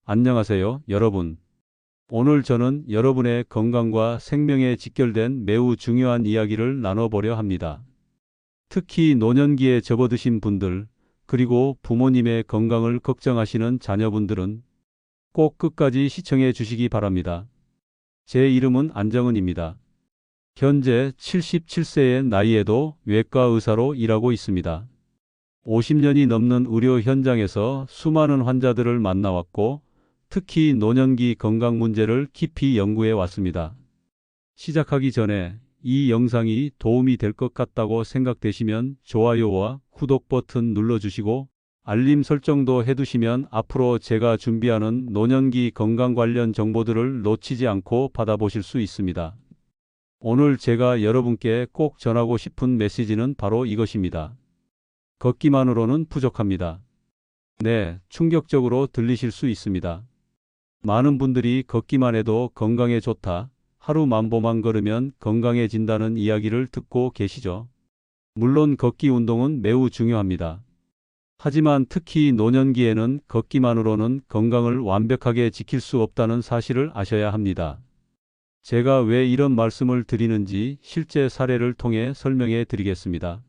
안녕하세요, 여러분. 오늘 저는 여러분의 건강과 생명에 직결된 매우 중요한 이야기를 나눠보려 합니다. 특히 노년기에 접어드신 분들, 그리고 부모님의 건강을 걱정하시는 자녀분들은 꼭 끝까지 시청해 주시기 바랍니다. 제 이름은 안정은입니다. 현재 77세의 나이에도 외과 의사로 일하고 있습니다. 50년이 넘는 의료 현장에서 수많은 환자들을 만나왔고, 특히 노년기 건강 문제를 깊이 연구해 왔습니다. 시작하기 전에 이 영상이 도움이 될 것 같다고 생각되시면 좋아요와 구독 버튼 눌러주시고 알림 설정도 해두시면 앞으로 제가 준비하는 노년기 건강 관련 정보들을 놓치지 않고 받아보실 수 있습니다. 오늘 제가 여러분께 꼭 전하고 싶은 메시지는 바로 이것입니다. 걷기만으로는 부족합니다. 네, 충격적으로 들리실 수 있습니다. 많은 분들이 걷기만 해도 건강에 좋다, 하루 만보만 걸으면 건강해진다는 이야기를 듣고 계시죠? 물론 걷기 운동은 매우 중요합니다. 하지만 특히 노년기에는 걷기만으로는 건강을 완벽하게 지킬 수 없다는 사실을 아셔야 합니다. 제가 왜 이런 말씀을 드리는지 실제 사례를 통해 설명해 드리겠습니다.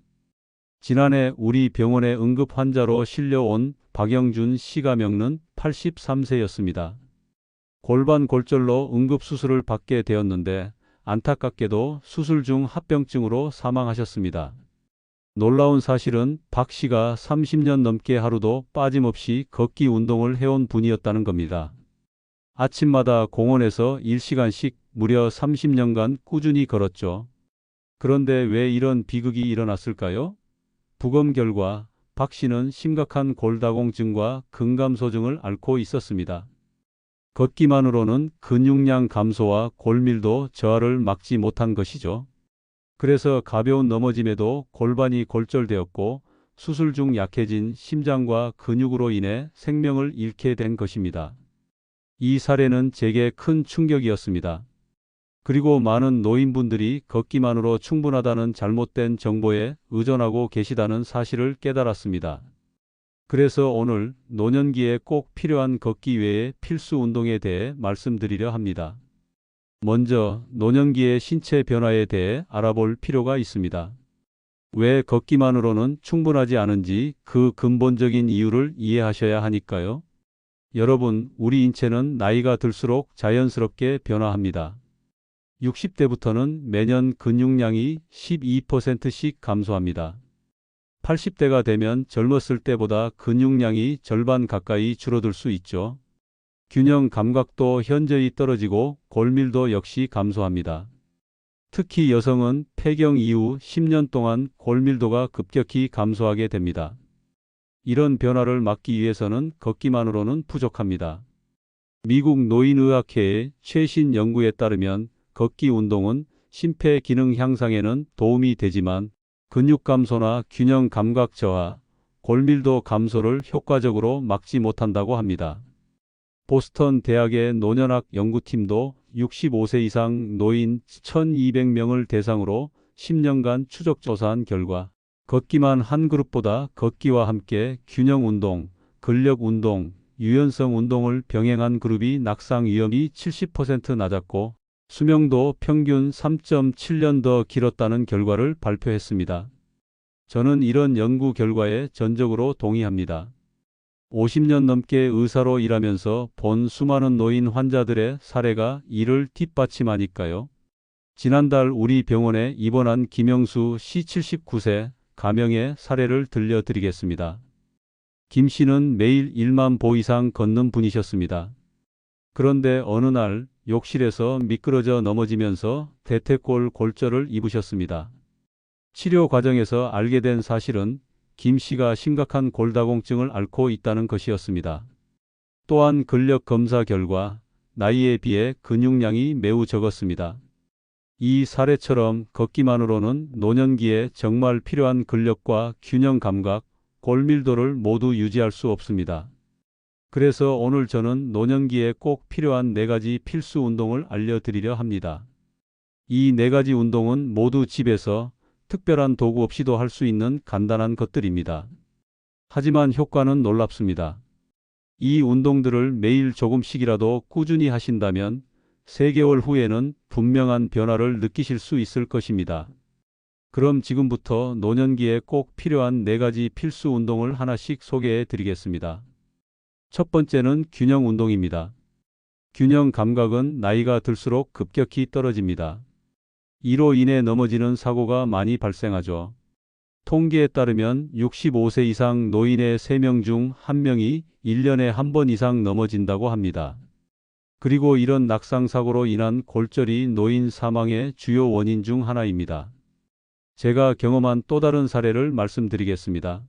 지난해 우리 병원에 응급 환자로 실려온 박영준 씨가명는 83세였습니다. 골반 골절로 응급수술을 받게 되었는데 안타깝게도 수술 중 합병증으로 사망하셨습니다. 놀라운 사실은 박 씨가 30년 넘게 하루도 빠짐없이 걷기 운동을 해온 분이었다는 겁니다. 아침마다 공원에서 1시간씩 무려 30년간 꾸준히 걸었죠. 그런데 왜 이런 비극이 일어났을까요? 부검 결과 박 씨는 심각한 골다공증과 근감소증을 앓고 있었습니다. 걷기만으로는 근육량 감소와 골밀도 저하를 막지 못한 것이죠. 그래서 가벼운 넘어짐에도 골반이 골절되었고 수술 중 약해진 심장과 근육으로 인해 생명을 잃게 된 것입니다. 이 사례는 제게 큰 충격이었습니다. 그리고 많은 노인분들이 걷기만으로 충분하다는 잘못된 정보에 의존하고 계시다는 사실을 깨달았습니다. 그래서 오늘 노년기에 꼭 필요한 걷기 외의 필수 운동에 대해 말씀드리려 합니다. 먼저 노년기의 신체 변화에 대해 알아볼 필요가 있습니다. 왜 걷기만으로는 충분하지 않은지 그 근본적인 이유를 이해하셔야 하니까요. 여러분, 우리 인체는 나이가 들수록 자연스럽게 변화합니다. 60대부터는 매년 근육량이 12%씩 감소합니다. 80대가 되면 젊었을 때보다 근육량이 절반 가까이 줄어들 수 있죠. 균형 감각도 현저히 떨어지고 골밀도 역시 감소합니다. 특히 여성은 폐경 이후 10년 동안 골밀도가 급격히 감소하게 됩니다. 이런 변화를 막기 위해서는 걷기만으로는 부족합니다. 미국 노인의학회의 최신 연구에 따르면 걷기 운동은 심폐기능 향상에는 도움이 되지만 근육 감소나 균형 감각 저하, 골밀도 감소를 효과적으로 막지 못한다고 합니다. 보스턴 대학의 노년학 연구팀도 65세 이상 노인 1,200명을 대상으로 10년간 추적 조사한 결과 걷기만 한 그룹보다 걷기와 함께 균형 운동, 근력 운동, 유연성 운동을 병행한 그룹이 낙상 위험이 70% 낮았고 수명도 평균 3.7년 더 길었다는 결과를 발표했습니다. 저는 이런 연구 결과에 전적으로 동의합니다. 50년 넘게 의사로 일하면서 본 수많은 노인 환자들의 사례가 이를 뒷받침하니까요. 지난달 우리 병원에 입원한 김영수 씨 79세 가명의 사례를 들려드리겠습니다. 김 씨는 매일 1만 보 이상 걷는 분이셨습니다. 그런데 어느 날 욕실에서 미끄러져 넘어지면서 대퇴골 골절을 입으셨습니다. 치료 과정에서 알게 된 사실은 김 씨가 심각한 골다공증을 앓고 있다는 것이었습니다. 또한 근력 검사 결과 나이에 비해 근육량이 매우 적었습니다. 이 사례처럼 걷기만으로는 노년기에 정말 필요한 근력과 균형 감각, 골밀도를 모두 유지할 수 없습니다. 그래서 오늘 저는 노년기에 꼭 필요한 4가지 필수 운동을 알려드리려 합니다. 이 4가지 운동은 모두 집에서 특별한 도구 없이도 할 수 있는 간단한 것들입니다. 하지만 효과는 놀랍습니다. 이 운동들을 매일 조금씩이라도 꾸준히 하신다면 3개월 후에는 분명한 변화를 느끼실 수 있을 것입니다. 그럼 지금부터 노년기에 꼭 필요한 4가지 필수 운동을 하나씩 소개해 드리겠습니다. 첫 번째는 균형 운동입니다. 균형 감각은 나이가 들수록 급격히 떨어집니다. 이로 인해 넘어지는 사고가 많이 발생하죠. 통계에 따르면 65세 이상 노인의 3명 중 1명이 1년에 한 번 이상 넘어진다고 합니다. 그리고 이런 낙상사고로 인한 골절이 노인 사망의 주요 원인 중 하나입니다. 제가 경험한 또 다른 사례를 말씀드리겠습니다.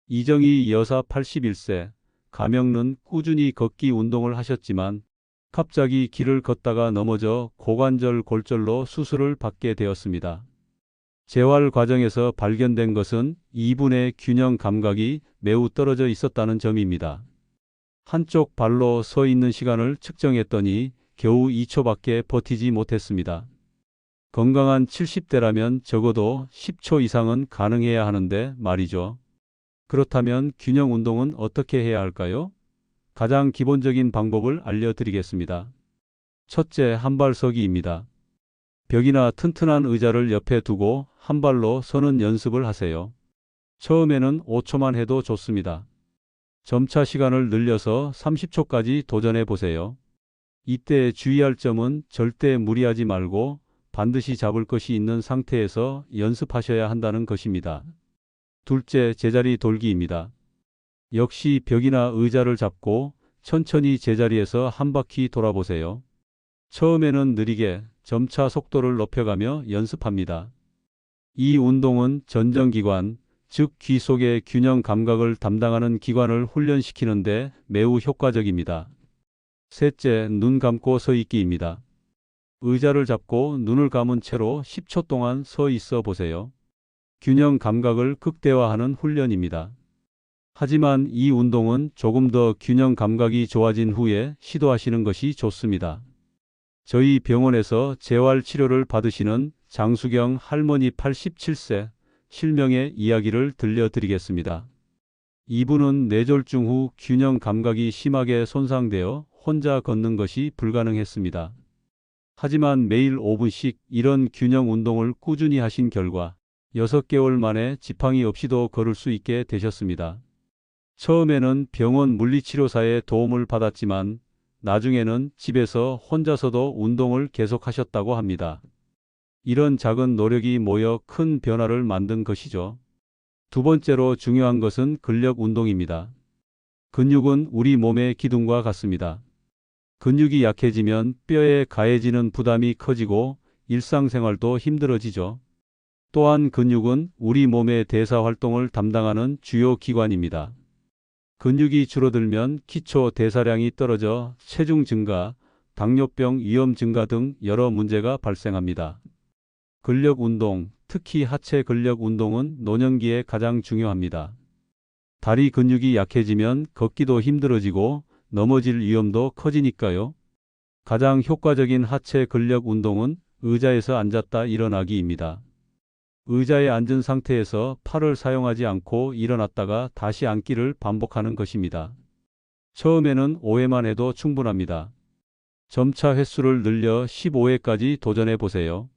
이정희 여사 81세, 가명는 꾸준히 걷기 운동을 하셨지만 갑자기 길을 걷다가 넘어져 고관절 골절로 수술을 받게 되었습니다. 재활 과정에서 발견된 것은 이분의 균형 감각이 매우 떨어져 있었다는 점입니다. 한쪽 발로 서 있는 시간을 측정했더니 겨우 2초밖에 버티지 못했습니다. 건강한 70대라면 적어도 10초 이상은 가능해야 하는데 말이죠. 그렇다면 균형 운동은 어떻게 해야 할까요? 가장 기본적인 방법을 알려드리겠습니다. 첫째, 한발 서기입니다. 벽이나 튼튼한 의자를 옆에 두고 한 발로 서는 연습을 하세요. 처음에는 5초만 해도 좋습니다. 점차 시간을 늘려서 30초까지 도전해 보세요. 이때 주의할 점은 절대 무리하지 말고 반드시 잡을 것이 있는 상태에서 연습하셔야 한다는 것입니다. 둘째, 제자리 돌기입니다. 역시 벽이나 의자를 잡고 천천히 제자리에서 한 바퀴 돌아보세요. 처음에는 느리게 점차 속도를 높여가며 연습합니다. 이 운동은 전정기관, 즉 귀 속의 균형 감각을 담당하는 기관을 훈련시키는데 매우 효과적입니다. 셋째, 눈 감고 서 있기입니다. 의자를 잡고 눈을 감은 채로 10초 동안 서 있어 보세요. 균형 감각을 극대화하는 훈련입니다. 하지만 이 운동은 조금 더 균형 감각이 좋아진 후에 시도하시는 것이 좋습니다. 저희 병원에서 재활 치료를 받으시는 장수경 할머니 87세 실명의 이야기를 들려드리겠습니다. 이분은 뇌졸중 후 균형 감각이 심하게 손상되어 혼자 걷는 것이 불가능했습니다. 하지만 매일 5분씩 이런 균형 운동을 꾸준히 하신 결과 6개월 만에 지팡이 없이도 걸을 수 있게 되셨습니다. 처음에는 병원 물리치료사의 도움을 받았지만 나중에는 집에서 혼자서도 운동을 계속하셨다고 합니다. 이런 작은 노력이 모여 큰 변화를 만든 것이죠. 두 번째로 중요한 것은 근력 운동입니다. 근육은 우리 몸의 기둥과 같습니다. 근육이 약해지면 뼈에 가해지는 부담이 커지고 일상생활도 힘들어지죠. 또한 근육은 우리 몸의 대사 활동을 담당하는 주요 기관입니다. 근육이 줄어들면 기초 대사량이 떨어져 체중 증가, 당뇨병 위험 증가 등 여러 문제가 발생합니다. 근력 운동, 특히 하체 근력 운동은 노년기에 가장 중요합니다. 다리 근육이 약해지면 걷기도 힘들어지고 넘어질 위험도 커지니까요. 가장 효과적인 하체 근력 운동은 의자에서 앉았다 일어나기입니다. 의자에 앉은 상태에서 팔을 사용하지 않고 일어났다가 다시 앉기를 반복하는 것입니다. 처음에는 5회만 해도 충분합니다. 점차 횟수를 늘려 15회까지 도전해 보세요.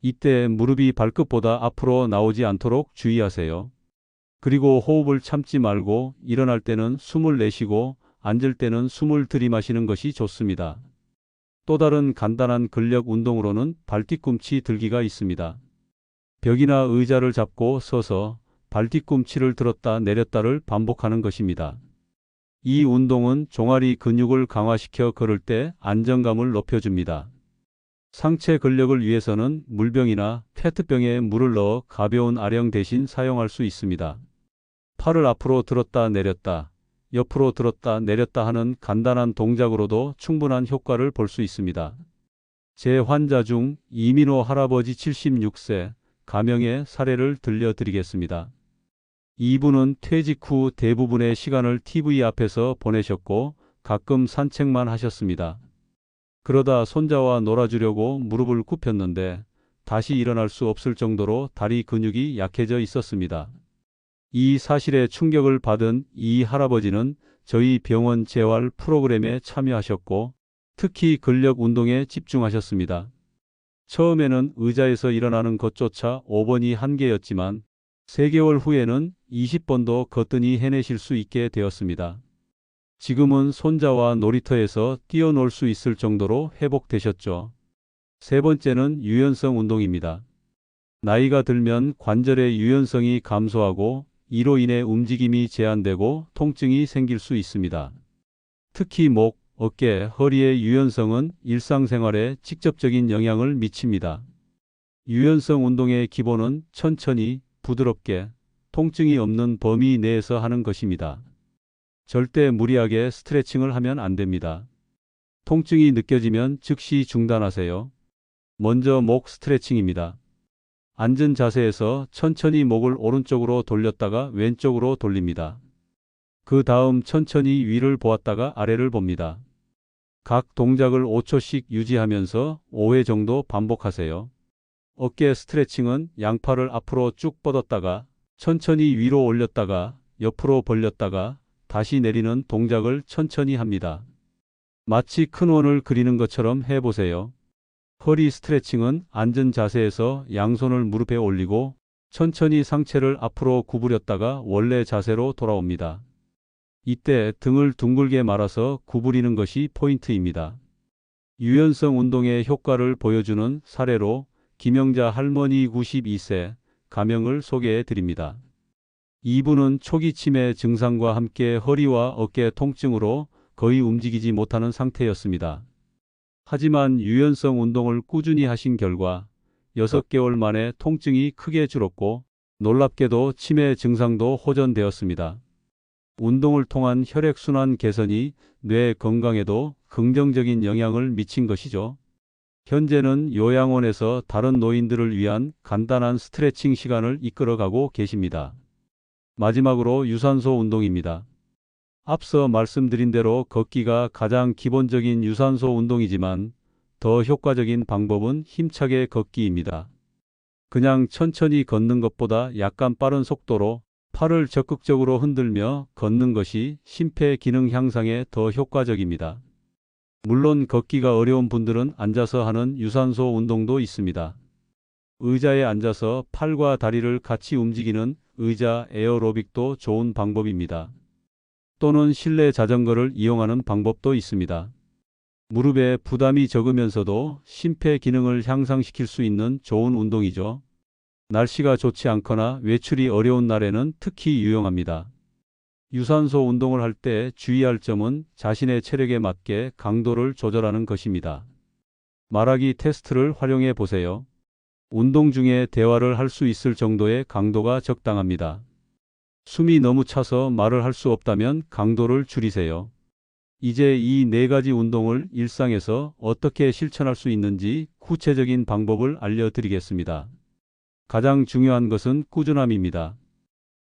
이때 무릎이 발끝보다 앞으로 나오지 않도록 주의하세요. 그리고 호흡을 참지 말고 일어날 때는 숨을 내쉬고 앉을 때는 숨을 들이마시는 것이 좋습니다. 또 다른 간단한 근력 운동으로는 발뒤꿈치 들기가 있습니다. 벽이나 의자를 잡고 서서 발뒤꿈치를 들었다 내렸다를 반복하는 것입니다. 이 운동은 종아리 근육을 강화시켜 걸을 때 안정감을 높여줍니다. 상체 근력을 위해서는 물병이나 페트병에 물을 넣어 가벼운 아령 대신 사용할 수 있습니다. 팔을 앞으로 들었다 내렸다, 옆으로 들었다 내렸다 하는 간단한 동작으로도 충분한 효과를 볼 수 있습니다. 제 환자 중 이민호 할아버지 76세, 가명의 사례를 들려드리겠습니다. 이분은 퇴직 후 대부분의 시간을 TV 앞에서 보내셨고 가끔 산책만 하셨습니다. 그러다 손자와 놀아주려고 무릎을 굽혔는데 다시 일어날 수 없을 정도로 다리 근육이 약해져 있었습니다. 이 사실에 충격을 받은 이 할아버지는 저희 병원 재활 프로그램에 참여하셨고 특히 근력 운동에 집중하셨습니다. 처음에는 의자에서 일어나는 것조차 5번이 한계였지만 3개월 후에는 20번도 거뜬히 해내실 수 있게 되었습니다. 지금은 손자와 놀이터에서 뛰어놀 수 있을 정도로 회복되셨죠. 세 번째는 유연성 운동입니다. 나이가 들면 관절의 유연성이 감소하고 이로 인해 움직임이 제한되고 통증이 생길 수 있습니다. 특히 목, 어깨, 허리의 유연성은 일상생활에 직접적인 영향을 미칩니다. 유연성 운동의 기본은 천천히, 부드럽게, 통증이 없는 범위 내에서 하는 것입니다. 절대 무리하게 스트레칭을 하면 안 됩니다. 통증이 느껴지면 즉시 중단하세요. 먼저 목 스트레칭입니다. 앉은 자세에서 천천히 목을 오른쪽으로 돌렸다가 왼쪽으로 돌립니다. 그 다음 천천히 위를 보았다가 아래를 봅니다. 각 동작을 5초씩 유지하면서 5회 정도 반복하세요. 어깨 스트레칭은 양팔을 앞으로 쭉 뻗었다가 천천히 위로 올렸다가 옆으로 벌렸다가 다시 내리는 동작을 천천히 합니다. 마치 큰 원을 그리는 것처럼 해보세요. 허리 스트레칭은 앉은 자세에서 양손을 무릎에 올리고 천천히 상체를 앞으로 구부렸다가 원래 자세로 돌아옵니다. 이때 등을 둥글게 말아서 구부리는 것이 포인트입니다. 유연성 운동의 효과를 보여주는 사례로 김영자 할머니 92세 가명을 소개해 드립니다. 이분은 초기 치매 증상과 함께 허리와 어깨 통증으로 거의 움직이지 못하는 상태였습니다. 하지만 유연성 운동을 꾸준히 하신 결과 6개월 만에 통증이 크게 줄었고 놀랍게도 치매 증상도 호전되었습니다. 운동을 통한 혈액순환 개선이 뇌 건강에도 긍정적인 영향을 미친 것이죠. 현재는 요양원에서 다른 노인들을 위한 간단한 스트레칭 시간을 이끌어가고 계십니다. 마지막으로 유산소 운동입니다. 앞서 말씀드린 대로 걷기가 가장 기본적인 유산소 운동이지만 더 효과적인 방법은 힘차게 걷기입니다. 그냥 천천히 걷는 것보다 약간 빠른 속도로 팔을 적극적으로 흔들며 걷는 것이 심폐 기능 향상에 더 효과적입니다. 물론 걷기가 어려운 분들은 앉아서 하는 유산소 운동도 있습니다. 의자에 앉아서 팔과 다리를 같이 움직이는 의자 에어로빅도 좋은 방법입니다. 또는 실내 자전거를 이용하는 방법도 있습니다. 무릎에 부담이 적으면서도 심폐 기능을 향상시킬 수 있는 좋은 운동이죠. 날씨가 좋지 않거나 외출이 어려운 날에는 특히 유용합니다. 유산소 운동을 할 때 주의할 점은 자신의 체력에 맞게 강도를 조절하는 것입니다. 말하기 테스트를 활용해 보세요. 운동 중에 대화를 할 수 있을 정도의 강도가 적당합니다. 숨이 너무 차서 말을 할 수 없다면 강도를 줄이세요. 이제 이 4가지 운동을 일상에서 어떻게 실천할 수 있는지 구체적인 방법을 알려드리겠습니다. 가장 중요한 것은 꾸준함입니다.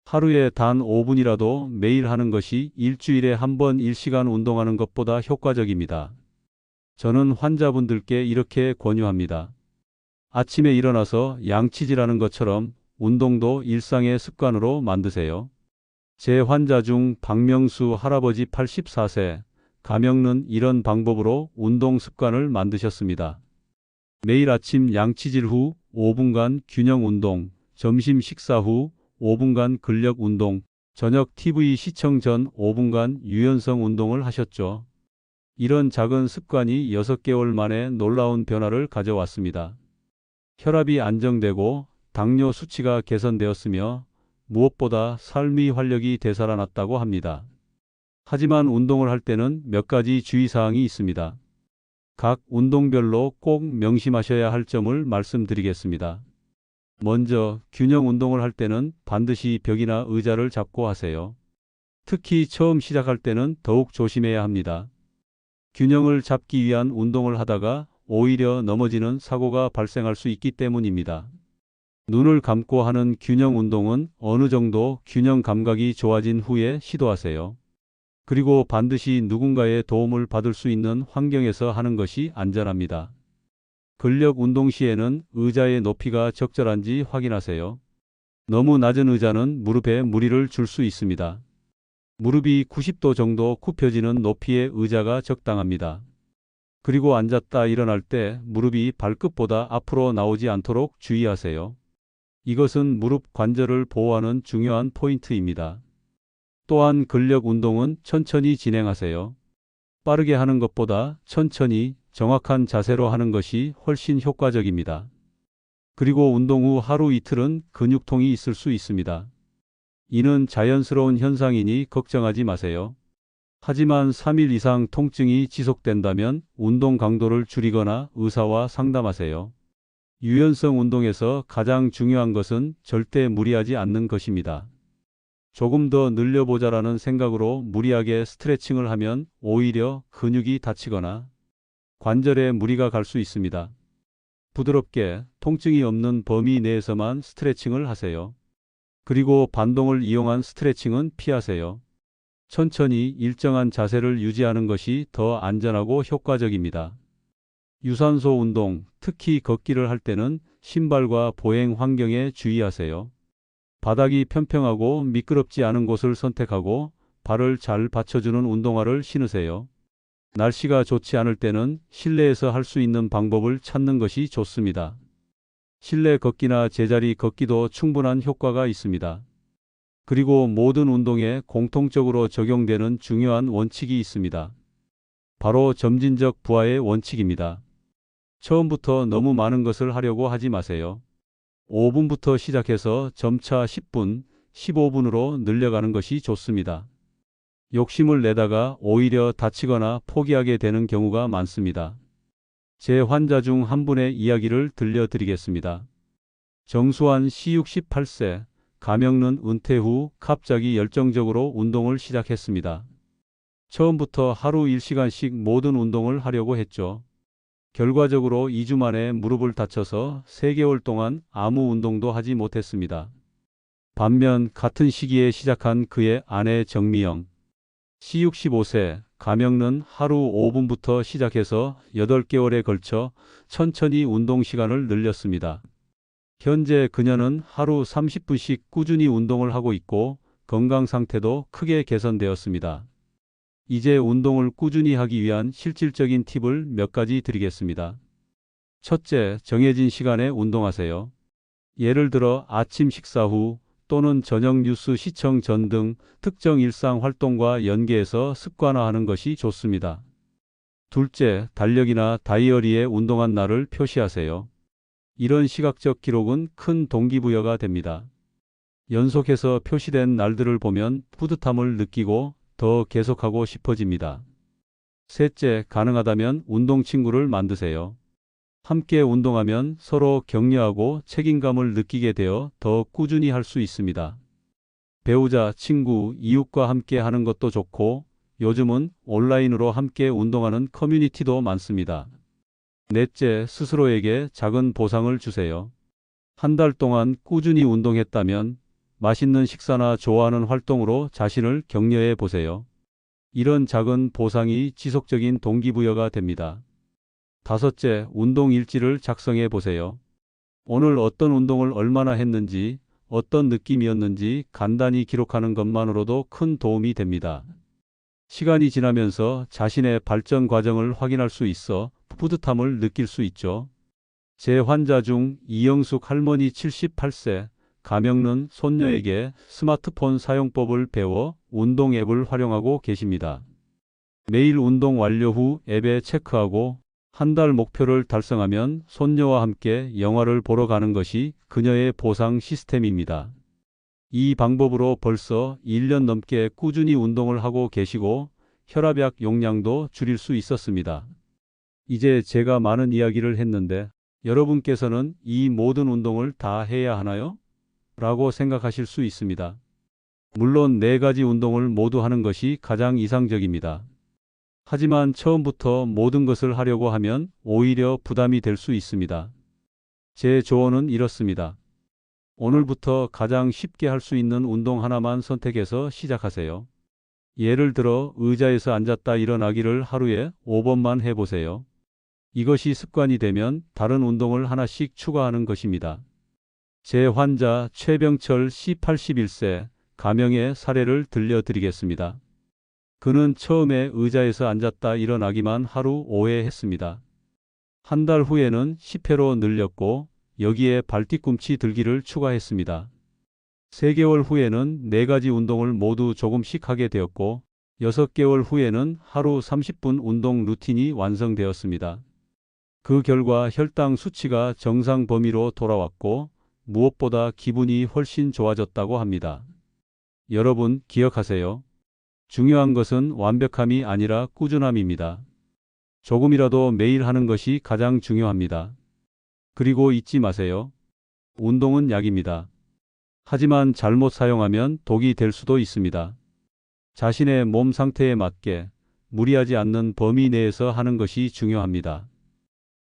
하루에 단 5분이라도 매일 하는 것이 일주일에 한 번 1시간 운동하는 것보다 효과적입니다. 저는 환자분들께 이렇게 권유합니다. 아침에 일어나서 양치질하는 것처럼 운동도 일상의 습관으로 만드세요. 제 환자 중 박명수 할아버지 84세 가명는 이런 방법으로 운동 습관을 만드셨습니다. 매일 아침 양치질 후 5분간 균형 운동, 점심 식사 후 5분간 근력 운동, 저녁 TV 시청 전 5분간 유연성 운동을 하셨죠. 이런 작은 습관이 6개월 만에 놀라운 변화를 가져왔습니다. 혈압이 안정되고 당뇨 수치가 개선되었으며 무엇보다 삶의 활력이 되살아났다고 합니다. 하지만 운동을 할 때는 몇 가지 주의사항이 있습니다. 각 운동별로 꼭 명심하셔야 할 점을 말씀드리겠습니다. 먼저 균형 운동을 할 때는 반드시 벽이나 의자를 잡고 하세요. 특히 처음 시작할 때는 더욱 조심해야 합니다. 균형을 잡기 위한 운동을 하다가 오히려 넘어지는 사고가 발생할 수 있기 때문입니다. 눈을 감고 하는 균형 운동은 어느 정도 균형 감각이 좋아진 후에 시도하세요. 그리고 반드시 누군가의 도움을 받을 수 있는 환경에서 하는 것이 안전합니다. 근력 운동 시에는 의자의 높이가 적절한지 확인하세요. 너무 낮은 의자는 무릎에 무리를 줄 수 있습니다. 무릎이 90도 정도 굽혀지는 높이의 의자가 적당합니다. 그리고 앉았다 일어날 때 무릎이 발끝보다 앞으로 나오지 않도록 주의하세요. 이것은 무릎 관절을 보호하는 중요한 포인트입니다. 또한 근력 운동은 천천히 진행하세요. 빠르게 하는 것보다 천천히 정확한 자세로 하는 것이 훨씬 효과적입니다. 그리고 운동 후 하루 이틀은 근육통이 있을 수 있습니다. 이는 자연스러운 현상이니 걱정하지 마세요. 하지만 3일 이상 통증이 지속된다면 운동 강도를 줄이거나 의사와 상담하세요. 유연성 운동에서 가장 중요한 것은 절대 무리하지 않는 것입니다. 조금 더 늘려보자라는 생각으로 무리하게 스트레칭을 하면 오히려 근육이 다치거나 관절에 무리가 갈 수 있습니다. 부드럽게 통증이 없는 범위 내에서만 스트레칭을 하세요. 그리고 반동을 이용한 스트레칭은 피하세요. 천천히 일정한 자세를 유지하는 것이 더 안전하고 효과적입니다. 유산소 운동, 특히 걷기를 할 때는 신발과 보행 환경에 주의하세요. 바닥이 평평하고 미끄럽지 않은 곳을 선택하고 발을 잘 받쳐주는 운동화를 신으세요. 날씨가 좋지 않을 때는 실내에서 할 수 있는 방법을 찾는 것이 좋습니다. 실내 걷기나 제자리 걷기도 충분한 효과가 있습니다. 그리고 모든 운동에 공통적으로 적용되는 중요한 원칙이 있습니다. 바로 점진적 부하의 원칙입니다. 처음부터 너무 많은 것을 하려고 하지 마세요. 5분부터 시작해서 점차 10분, 15분으로 늘려가는 것이 좋습니다. 욕심을 내다가 오히려 다치거나 포기하게 되는 경우가 많습니다. 제 환자 중 한 분의 이야기를 들려드리겠습니다. 정수환 씨 68세, 가명는 은퇴 후 갑자기 열정적으로 운동을 시작했습니다. 처음부터 하루 1시간씩 모든 운동을 하려고 했죠. 결과적으로 2주 만에 무릎을 다쳐서 3개월 동안 아무 운동도 하지 못했습니다. 반면 같은 시기에 시작한 그의 아내 정미영 씨 65세, 가명는 하루 5분부터 시작해서 8개월에 걸쳐 천천히 운동 시간을 늘렸습니다. 현재 그녀는 하루 30분씩 꾸준히 운동을 하고 있고 건강 상태도 크게 개선되었습니다. 이제 운동을 꾸준히 하기 위한 실질적인 팁을 몇 가지 드리겠습니다. 첫째, 정해진 시간에 운동하세요. 예를 들어 아침 식사 후 또는 저녁 뉴스 시청 전 등 특정 일상 활동과 연계해서 습관화하는 것이 좋습니다. 둘째, 달력이나 다이어리에 운동한 날을 표시하세요. 이런 시각적 기록은 큰 동기부여가 됩니다. 연속해서 표시된 날들을 보면 뿌듯함을 느끼고 더 계속하고 싶어집니다. 셋째, 가능하다면 운동 친구를 만드세요. 함께 운동하면 서로 격려하고 책임감을 느끼게 되어 더 꾸준히 할 수 있습니다. 배우자, 친구, 이웃과 함께 하는 것도 좋고 요즘은 온라인으로 함께 운동하는 커뮤니티도 많습니다. 넷째, 스스로에게 작은 보상을 주세요. 한 달 동안 꾸준히 운동했다면 맛있는 식사나 좋아하는 활동으로 자신을 격려해 보세요. 이런 작은 보상이 지속적인 동기부여가 됩니다. 다섯째, 운동 일지를 작성해 보세요. 오늘 어떤 운동을 얼마나 했는지, 어떤 느낌이었는지 간단히 기록하는 것만으로도 큰 도움이 됩니다. 시간이 지나면서 자신의 발전 과정을 확인할 수 있어 뿌듯함을 느낄 수 있죠. 제 환자 중 이영숙 할머니 78세, 가명는 손녀에게 스마트폰 사용법을 배워 운동 앱을 활용하고 계십니다. 매일 운동 완료 후 앱에 체크하고 한 달 목표를 달성하면 손녀와 함께 영화를 보러 가는 것이 그녀의 보상 시스템입니다. 이 방법으로 벌써 1년 넘게 꾸준히 운동을 하고 계시고 혈압약 용량도 줄일 수 있었습니다. 이제 제가 많은 이야기를 했는데 여러분께서는 이 모든 운동을 다 해야 하나요? 라고 생각하실 수 있습니다. 물론 4가지 운동을 모두 하는 것이 가장 이상적입니다. 하지만 처음부터 모든 것을 하려고 하면 오히려 부담이 될 수 있습니다. 제 조언은 이렇습니다. 오늘부터 가장 쉽게 할 수 있는 운동 하나만 선택해서 시작하세요. 예를 들어 의자에서 앉았다 일어나기를 하루에 5번만 해보세요. 이것이 습관이 되면 다른 운동을 하나씩 추가하는 것입니다. 제 환자 최병철 씨 81세, 가명의 사례를 들려드리겠습니다. 그는 처음에 의자에서 앉았다 일어나기만 하루 5회 했습니다. 한 달 후에는 10회로 늘렸고 여기에 발뒤꿈치 들기를 추가했습니다. 3개월 후에는 4가지 운동을 모두 조금씩 하게 되었고 6개월 후에는 하루 30분 운동 루틴이 완성되었습니다. 그 결과 혈당 수치가 정상 범위로 돌아왔고 무엇보다 기분이 훨씬 좋아졌다고 합니다. 여러분 기억하세요. 중요한 것은 완벽함이 아니라 꾸준함입니다. 조금이라도 매일 하는 것이 가장 중요합니다. 그리고 잊지 마세요. 운동은 약입니다. 하지만 잘못 사용하면 독이 될 수도 있습니다. 자신의 몸 상태에 맞게 무리하지 않는 범위 내에서 하는 것이 중요합니다.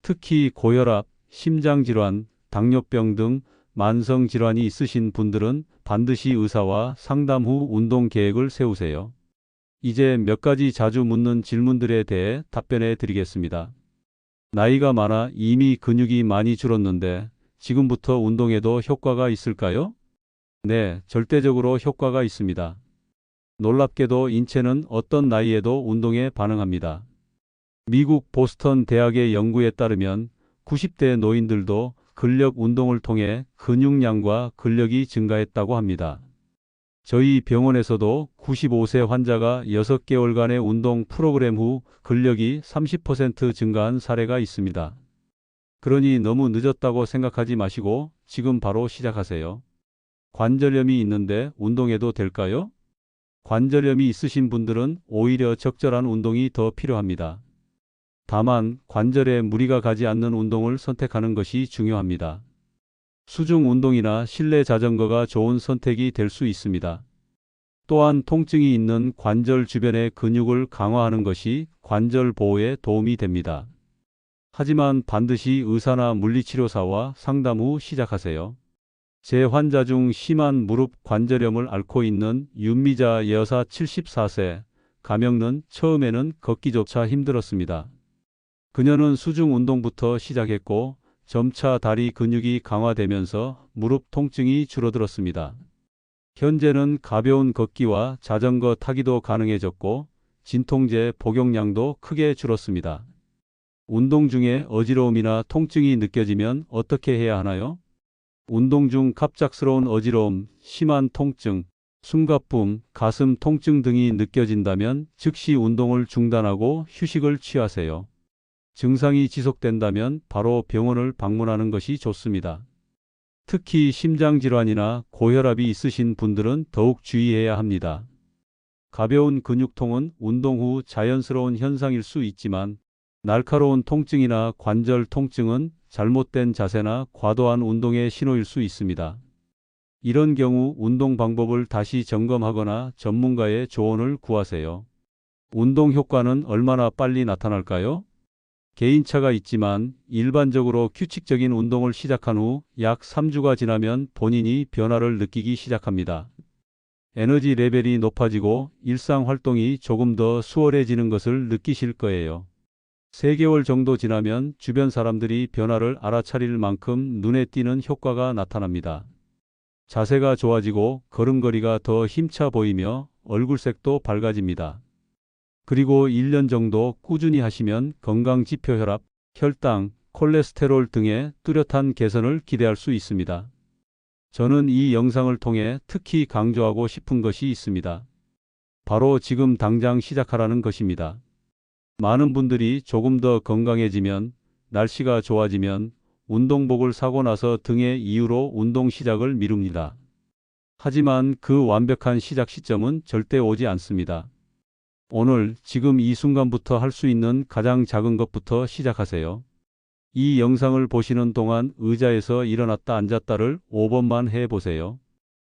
특히 고혈압, 심장질환, 당뇨병 등 만성질환이 있으신 분들은 반드시 의사와 상담 후 운동 계획을 세우세요. 이제 몇 가지 자주 묻는 질문들에 대해 답변해 드리겠습니다. 나이가 많아 이미 근육이 많이 줄었는데 지금부터 운동해도 효과가 있을까요? 네, 절대적으로 효과가 있습니다. 놀랍게도 인체는 어떤 나이에도 운동에 반응합니다. 미국 보스턴 대학의 연구에 따르면 90대 노인들도 근력 운동을 통해 근육량과 근력이 증가했다고 합니다. 저희 병원에서도 95세 환자가 6개월간의 운동 프로그램 후 근력이 30% 증가한 사례가 있습니다. 그러니 너무 늦었다고 생각하지 마시고 지금 바로 시작하세요. 관절염이 있는데 운동해도 될까요? 관절염이 있으신 분들은 오히려 적절한 운동이 더 필요합니다. 다만 관절에 무리가 가지 않는 운동을 선택하는 것이 중요합니다. 수중 운동이나 실내 자전거가 좋은 선택이 될 수 있습니다. 또한 통증이 있는 관절 주변의 근육을 강화하는 것이 관절 보호에 도움이 됩니다. 하지만 반드시 의사나 물리치료사와 상담 후 시작하세요. 제 환자 중 심한 무릎 관절염을 앓고 있는 윤미자 여사 74세, 가명는 처음에는 걷기조차 힘들었습니다. 그녀는 수중 운동부터 시작했고 점차 다리 근육이 강화되면서 무릎 통증이 줄어들었습니다. 현재는 가벼운 걷기와 자전거 타기도 가능해졌고 진통제 복용량도 크게 줄었습니다. 운동 중에 어지러움이나 통증이 느껴지면 어떻게 해야 하나요? 운동 중 갑작스러운 어지러움, 심한 통증, 숨가쁨, 가슴 통증 등이 느껴진다면 즉시 운동을 중단하고 휴식을 취하세요. 증상이 지속된다면 바로 병원을 방문하는 것이 좋습니다. 특히 심장질환이나 고혈압이 있으신 분들은 더욱 주의해야 합니다. 가벼운 근육통은 운동 후 자연스러운 현상일 수 있지만 날카로운 통증이나 관절 통증은 잘못된 자세나 과도한 운동의 신호일 수 있습니다. 이런 경우 운동 방법을 다시 점검하거나 전문가의 조언을 구하세요. 운동 효과는 얼마나 빨리 나타날까요? 개인차가 있지만 일반적으로 규칙적인 운동을 시작한 후 약 3주가 지나면 본인이 변화를 느끼기 시작합니다. 에너지 레벨이 높아지고 일상 활동이 조금 더 수월해지는 것을 느끼실 거예요. 3개월 정도 지나면 주변 사람들이 변화를 알아차릴 만큼 눈에 띄는 효과가 나타납니다. 자세가 좋아지고 걸음걸이가 더 힘차 보이며 얼굴색도 밝아집니다. 그리고 1년 정도 꾸준히 하시면 건강지표 혈압, 혈당, 콜레스테롤 등의 뚜렷한 개선을 기대할 수 있습니다. 저는 이 영상을 통해 특히 강조하고 싶은 것이 있습니다. 바로 지금 당장 시작하라는 것입니다. 많은 분들이 조금 더 건강해지면, 날씨가 좋아지면, 운동복을 사고 나서 등의 이유로 운동 시작을 미룹니다. 하지만 그 완벽한 시작 시점은 절대 오지 않습니다. 오늘 지금 이 순간부터 할 수 있는 가장 작은 것부터 시작하세요. 이 영상을 보시는 동안 의자에서 일어났다 앉았다를 5번만 해보세요.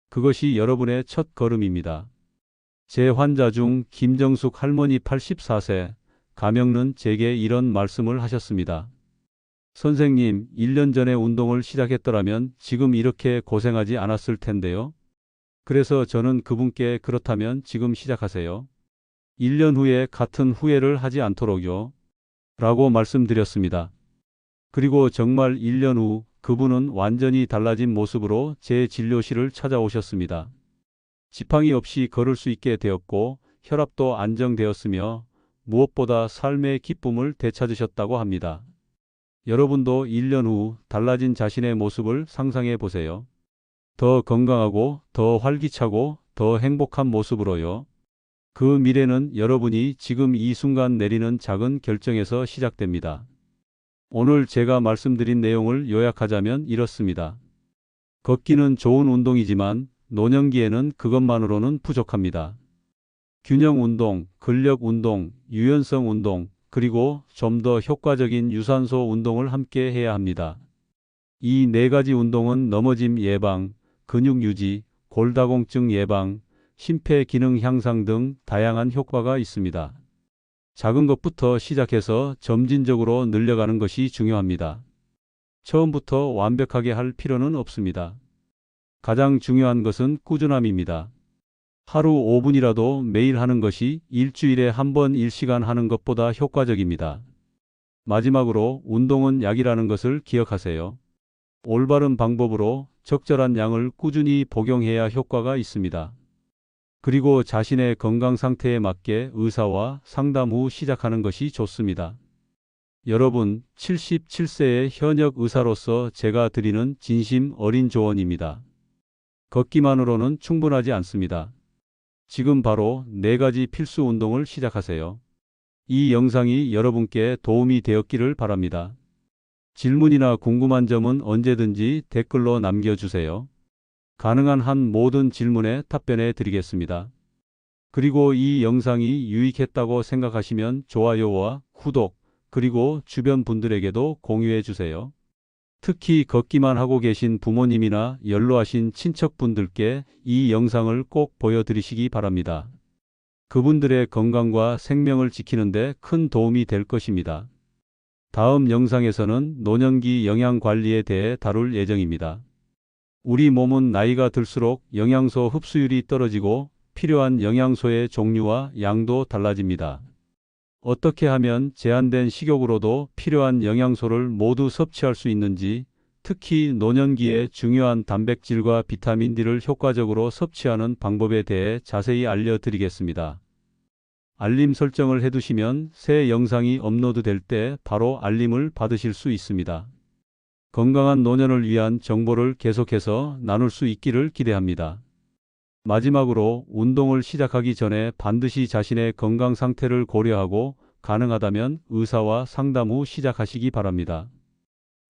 그것이 여러분의 첫 걸음입니다. 제 환자 중 김정숙 할머니 84세, 가명는 제게 이런 말씀을 하셨습니다. 선생님, 1년 전에 운동을 시작했더라면 지금 이렇게 고생하지 않았을 텐데요. 그래서 저는 그분께 그렇다면 지금 시작하세요. 1년 후에 같은 후회를 하지 않도록요. 라고 말씀드렸습니다. 그리고 정말 1년 후 그분은 완전히 달라진 모습으로 제 진료실을 찾아오셨습니다. 지팡이 없이 걸을 수 있게 되었고 혈압도 안정되었으며 무엇보다 삶의 기쁨을 되찾으셨다고 합니다. 여러분도 1년 후 달라진 자신의 모습을 상상해 보세요. 더 건강하고 더 활기차고 더 행복한 모습으로요. 그 미래는 여러분이 지금 이 순간 내리는 작은 결정에서 시작됩니다. 오늘 제가 말씀드린 내용을 요약하자면 이렇습니다. 걷기는 좋은 운동이지만 노년기에는 그것만으로는 부족합니다. 균형 운동, 근력 운동, 유연성 운동, 그리고 좀 더 효과적인 유산소 운동을 함께 해야 합니다. 이 네 가지 운동은 넘어짐 예방, 근육 유지, 골다공증 예방, 심폐기능 향상 등 다양한 효과가 있습니다. 작은 것부터 시작해서 점진적으로 늘려가는 것이 중요합니다. 처음부터 완벽하게 할 필요는 없습니다. 가장 중요한 것은 꾸준함입니다. 하루 5분이라도 매일 하는 것이 일주일에 한 번 1시간 하는 것보다 효과적입니다. 마지막으로 운동은 약이라는 것을 기억하세요. 올바른 방법으로 적절한 양을 꾸준히 복용해야 효과가 있습니다. 그리고 자신의 건강 상태에 맞게 의사와 상담 후 시작하는 것이 좋습니다. 여러분, 77세의 현역 의사로서 제가 드리는 진심 어린 조언입니다. 걷기만으로는 충분하지 않습니다. 지금 바로 4가지 필수 운동을 시작하세요. 이 영상이 여러분께 도움이 되었기를 바랍니다. 질문이나 궁금한 점은 언제든지 댓글로 남겨주세요. 가능한 한 모든 질문에 답변해 드리겠습니다. 그리고 이 영상이 유익했다고 생각하시면 좋아요와 구독, 그리고 주변 분들에게도 공유해 주세요. 특히 걷기만 하고 계신 부모님이나 연로하신 친척분들께 이 영상을 꼭 보여드리시기 바랍니다. 그분들의 건강과 생명을 지키는 데 큰 도움이 될 것입니다. 다음 영상에서는 노년기 영양 관리에 대해 다룰 예정입니다. 우리 몸은 나이가 들수록 영양소 흡수율이 떨어지고 필요한 영양소의 종류와 양도 달라집니다. 어떻게 하면 제한된 식욕으로도 필요한 영양소를 모두 섭취할 수 있는지, 특히 노년기에 중요한 단백질과 비타민 D를 효과적으로 섭취하는 방법에 대해 자세히 알려드리겠습니다. 알림 설정을 해두시면 새 영상이 업로드될 때 바로 알림을 받으실 수 있습니다. 건강한 노년을 위한 정보를 계속해서 나눌 수 있기를 기대합니다. 마지막으로 운동을 시작하기 전에 반드시 자신의 건강 상태를 고려하고 가능하다면 의사와 상담 후 시작하시기 바랍니다.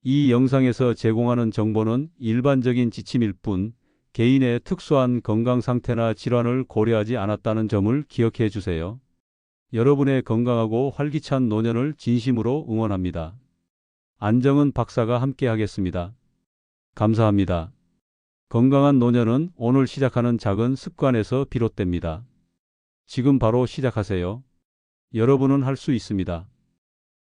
이 영상에서 제공하는 정보는 일반적인 지침일 뿐 개인의 특수한 건강 상태나 질환을 고려하지 않았다는 점을 기억해 주세요. 여러분의 건강하고 활기찬 노년을 진심으로 응원합니다. 안정은 박사가 함께 하겠습니다. 감사합니다. 건강한 노년은 오늘 시작하는 작은 습관에서 비롯됩니다. 지금 바로 시작하세요. 여러분은 할 수 있습니다.